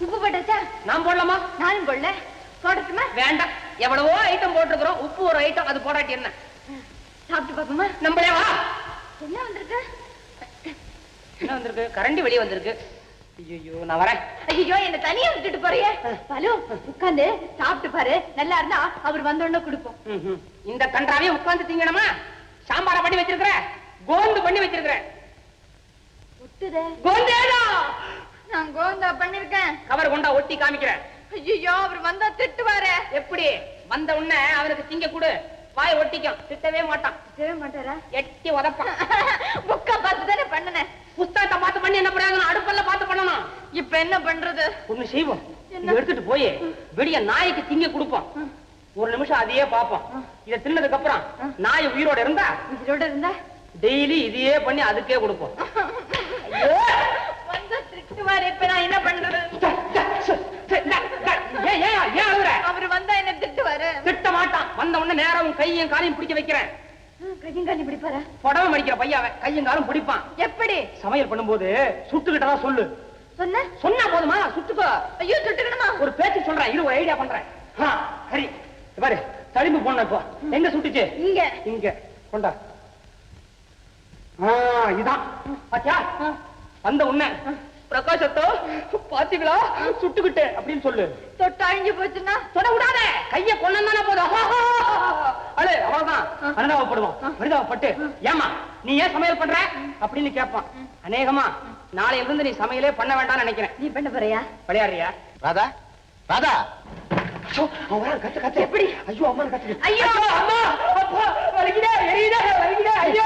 உப்பு போட்டாச்சா? நான் போடலாமா? நானும் போடல. போடட்டுமா? வேண்டாம். எவ்வளவோ ஐட்டம் போட்டுருக்கிறோம். உப்பு ஒரு ஐட்டம், அது போடாட்டி என்ன? சாப்பிட்டு பாப்போமா? நம்மளே வா. என்ன வந்திருக்கு? என்ன வந்திருக்கு? கரண்டி வெளியே வந்திருக்கு. ஐயோ, நான் வரேன். ஐயோ, என்ன தனியா விட்டுட்டு போறியே? பாலு, உட்கார்ந்து சாப்பிட்டு பாரு. நல்லா இருந்தா அவர் வந்தோடனே கொடுப்போம். இந்த கன்றாவே உட்கார்ந்து திங்கணுமா? சாம்பார பண்ணி வச்சிருக்கிற, கோந்து பண்ணி வச்சிருக்கிற. ஒட்டுதே. கோந்தேடா. நான் கோந்தா பண்ணிருக்கேன். கவர் கொண்டா ஒட்டி காமிக்கிறேன். ஐயோ, அவர் வந்தா திட்டுவாரே. எப்படி? வந்த உடனே அவனுக்கு திங்க கொடு. வாய் ஒட்டிக்கும். திட்டவே மாட்டான். திட்டவே மாட்டாரா? எட்டி உதப்பான். புக்கா பார்த்து தானே பண்ணனேன். புஸ்தகத்தை பார்த்து பண்ணி என்ன பிரயோஜனம்? அடுப்பல்ல பார்த்து பண்ணணும். இப்ப என்ன பண்றது? ஒண்ணு செய்வோம். எடுத்துட்டு போய் வெளிய நாய்க்கு திங்க கொடுப்போம். ஒரு நிமிஷம் அதையே பார்ப்போம். இதை தின்னதுக்கு அப்புறம் நாய் உயிரோட இருந்தா டெய்லி இதையே பண்ணி அதுக்கே கொடுப்போம். திட்டுவாரு. இப்ப நான் என்ன பண்றது? அவரு வந்தா என்ன திட்டுவாரு? திட்ட மாட்டான். வந்த உடனே நேரம் கையும் காலையும் பிடிக்க வைக்கிறேன். கையும் காலையும் பிடிப்பாரா? புடவை மடிக்கிற பையாவ கையும் காலும் பிடிப்பான். எப்படி? சமையல் பண்ணும்போது சுட்டுக்கிட்டதான் சொல்லு. சொன்னா போதுமா? சுட்டுக்கோ. ஐயோ, சுட்டுக்கணுமா? ஒரு பேச்சு சொல்றேன். இரு, ஒரு ஐடியா பண்றேன். சரி பாரு, தளிம்பு போன இப்போ எங்க சுட்டுச்சு? இங்க. இங்க கொண்டா. இதான் பாத்தியா? வந்த உடனே பிரகாசத்தோ பாத்தீங்களா சுட்டுக்கிட்டு அப்படின்னு சொல்லு. தொட்டு அழிஞ்சு போச்சுன்னா தொட விடாத. கைய கொண்டானே போதும். அழு, அவ்வளவுதான். பரிதாபப்படுவோம். பரிதாபப்பட்டு ஏமா நீ ஏன் சமையல் பண்ற அப்படின்னு கேட்பான். அநேகமா நாளையில இருந்து நீ சமையலே பண்ண வேண்டாம்னு நினைக்கிறேன். நீ பண்ண போறியா? விளையாடுறியா? ராதா, ராதா. கத்து கத்து. எப்படி? ஐயோ, அம்மா கத்து. ஐயோ, அம்மா, அப்பா, வலிக்குதே, எரியுதே, வலிக்குதே. ஐயோ,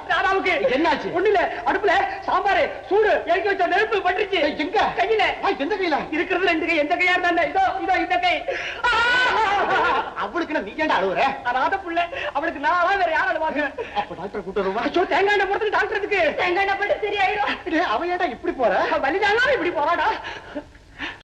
ராதாவுக்கு என்னாச்சு? ஒண்ணு இல்ல, அடுப்புல சாம்பார் சூடு இறக்கி வச்ச நெருப்பு பட்டுச்சு. எங்க? கையில. எந்த கையில? இருக்கிறது ரெண்டு கை. எந்த கையா இருந்தா இதோ இதோ இந்த கை. அவளுக்கு நீ ஏன்டா அழுவுற? அத புள்ள, அவளுக்கு நான் வேற யாரால பாக்குறேன். அப்ப டாக்டர் கூட்டு வருவா? ஐயோ, தேங்காய் எண்ணெய் போட்டு டாக்டருக்கு. தேங்காய் எண்ணெய் போட்டு சரியாயிடும். அவன் ஏன்டா இப்படி போற? வலிதானா இப்படி போறாடா?